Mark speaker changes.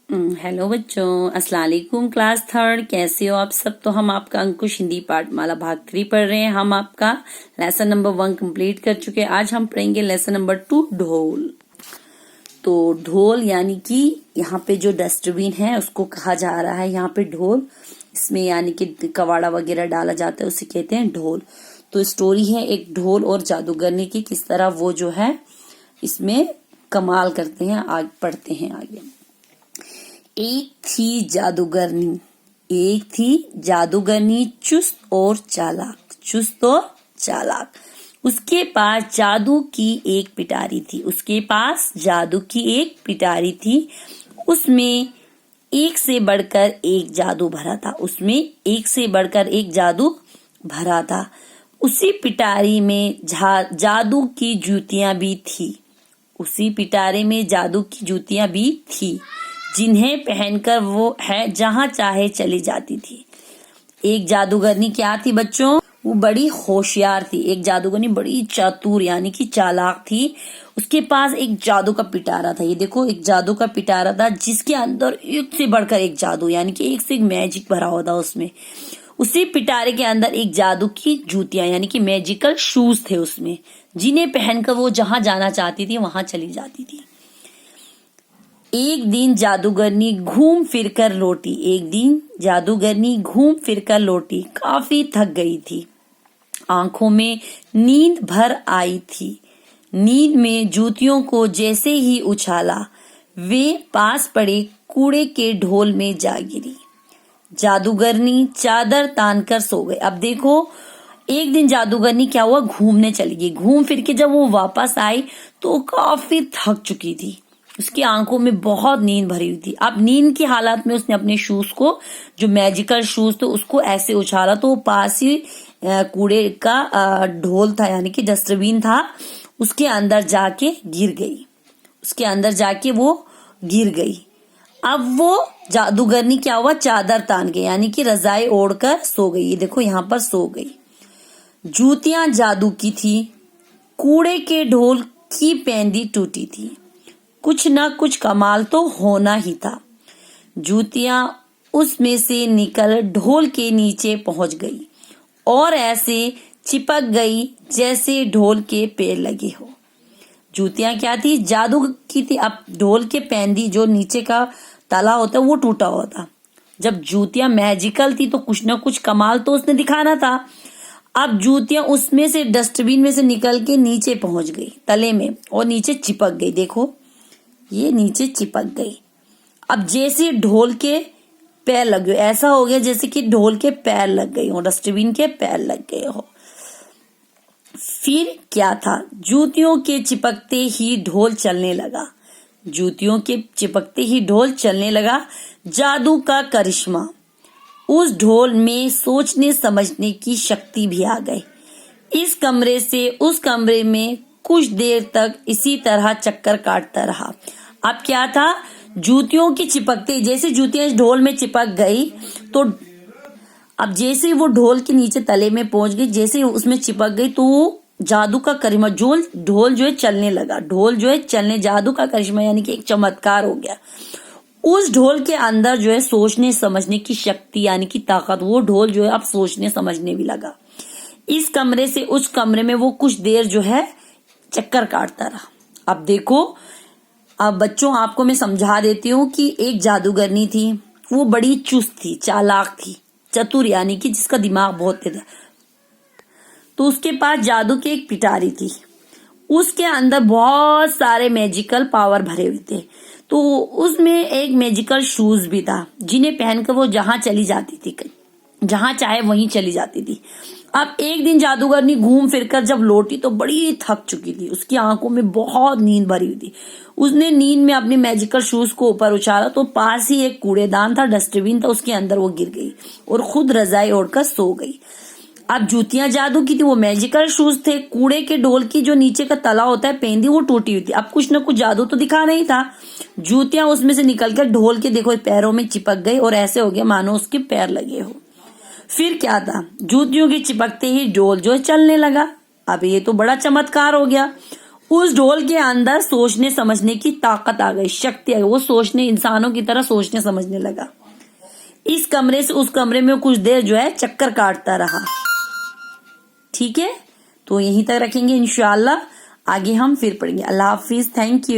Speaker 1: Hello बच्चों, अस्सलाम वालेकुम। क्लास थर्ड, कैसे हो आप सब। तो हम आपका अंकुश हिंदी पाठमाला भाग 3 पढ़ रहे हैं। हम आपका लेसन नंबर 1 कंप्लीट कर चुके हैं। आज हम पढ़ेंगे लेसन नंबर 2, ढोल। तो ढोल यानी कि यहाँ पे जो डस्टबिन है उसको कहा जा रहा है यहाँ पे ढोल। इसमें यानी कि कबाड़ा वगैरह डाला जाता है, उसे कहते हैं ढोल। तो स्टोरी है एक ढोल और जादूगरनी की, किस तरह वो जो है इसमें कमाल करते हैं। आगे पढ़ते हैं आगे। एक थी जादूगरनी चुस्त और चालाक। उसके पास जादू की एक पिटारी थी। उसमें एक से बढ़कर एक जादू भरा था। उसी पिटारी में जादू की जूतियां भी थी, जिन्हें पहनकर वो है जहां चाहे चली जाती थी। एक जादूगरनी क्या थी बच्चों? वो बड़ी होशियार थी। एक जादूगरनी बड़ी चतुर यानी कि चालाक थी। उसके पास एक जादू का पिटारा था। ये देखो, एक जादू का पिटारा था जिसके अंदर एक से बढ़कर एक जादू यानी कि एक से एक मैजिक भरा हुआ था उसमें। उसी पिटारे के अंदर एक जादू की जूतियां यानी कि मैजिकल शूज थे उसमें, जिन्हें पहनकर वो जहां जाना चाहती थी वहां चली जाती थी। एक दिन जादूगरनी घूम फिरकर लौटी। काफी थक गई थी। आंखों में नींद भर आई थी। नींद में जूतियों को जैसे ही उछाला, वे पास पड़े कूड़े के ढोल में जा गिरी। जादूगरनी चादर तानकर सो गई। अब देखो, एक दिन जादूगरनी क्या हुआ, घूमने चली गई। घूम फिर के जब वो वापस आई तो काफी थक चुकी थी। उसकी आंखों में बहुत नींद भरी हुई थी। अब नींद की हालत में उसने अपने शूज को, जो मैजिकल शूज थे, उसको ऐसे उछाला तो वो पास ही कूड़े का ढोल था यानी कि डस्टबिन था, उसके अंदर जाके गिर गई। अब वो जादूगरनी क्या हुआ, चादर तान के यानी कि रजाई ओढ़कर सो गई। ये देखो, यहाँ पर सो गई। जूतियां जादू की थी। कूड़े के ढोल की पेंदी टूटी थी। कुछ न कुछ कमाल तो होना ही था। जूतियां उसमें से निकल ढोल के नीचे पहुंच गई और ऐसे चिपक गई जैसे ढोल के पैर लगे हो। जूतियां क्या थी, जादू की थी। अब ढोल के पेंदी जो नीचे का तला होता है वो टूटा हुआ था। जब जूतियां मैजिकल थी तो कुछ न कुछ कमाल तो उसने दिखाना था। अब जूतियां उसमें से, डस्टबिन में से निकल के नीचे पहुंच गई तले में और नीचे चिपक गई। देखो, ये नीचे चिपक गई। अब जैसे ढोल के पैर लग गए, ऐसा हो गया जैसे कि ढोल के पैर लग गए हो, डस्टबिन के पैर लग गए हो। फिर क्या था, जूतियों के चिपकते ही ढोल चलने लगा। जादू का करिश्मा। उस ढोल में सोचने समझने की शक्ति भी आ गई। इस कमरे से उस कमरे में कुछ देर तक इसी तरह चक्कर काटता रहा। अब क्या था, जूतियों की चिपकते, जैसे जूतियां इस ढोल में चिपक गई तो अब जैसे वो ढोल के नीचे तले में पहुंच गई, जैसे उसमें चिपक गई तो जादू का करिश्मा, ढोल जो है चलने लगा। जादू का करिश्मा यानी कि एक चमत्कार हो गया। उस ढोल के अंदर जो है सोचने समझने की शक्ति यानी कि ताकत, वो ढोल जो है अब सोचने समझने भी लगा। इस कमरे से उस कमरे में वो कुछ देर जो है चक्कर काटता रहा। अब देखो, अब बच्चों आपको मैं समझा देती हूँ कि एक जादूगरनी थी। वो बड़ी चुस्त थी, चालाक थी, चतुर यानी कि जिसका दिमाग बहुत तेज था। तो उसके पास जादू की एक पिटारी थी। उसके अंदर बहुत सारे मैजिकल पावर भरे हुए थे। तो उसमें एक मैजिकल शूज भी था, जिन्हें पहनकर वो जहां चाहे वहीं चली जाती थी। अब एक दिन जादूगरनी घूम फिरकर जब लौटी तो बड़ी थक चुकी थी। उसकी आंखों में बहुत नींद भरी हुई थी। उसने नींद में अपने मैजिकल शूज को ऊपर उछाला तो पास ही एक कूड़ेदान था, डस्टबिन था, उसके अंदर वो गिर गई और खुद रजाई ओढ़कर सो गई। अब जूतियां जादू की थी, वो मैजिकल शूज थे। कूड़े के ढोल की जो नीचे का तला होता है, पेंदी, वो टूटी हुई थी। अब कुछ न कुछ जादू तो दिखा नहीं था। जूतियां उसमें से निकलकर ढोल के देखो पैरों में चिपक गई और ऐसे हो गया मानो उसके पैर लगे हो। फिर क्या था, जूतियों के चिपकते ही ढोल जो चलने लगा। अब ये तो बड़ा चमत्कार हो गया। उस ढोल के अंदर सोचने समझने की ताकत आ गई, शक्ति आ गई, वो सोचने, इंसानों की तरह सोचने समझने लगा। इस कमरे से उस कमरे में कुछ देर जो है चक्कर काटता रहा। ठीक है, तो यहीं तक रखेंगे इंशाल्लाह, आगे हम फिर पढ़ेंगे। अल्लाह हाफिज, थैंक यू।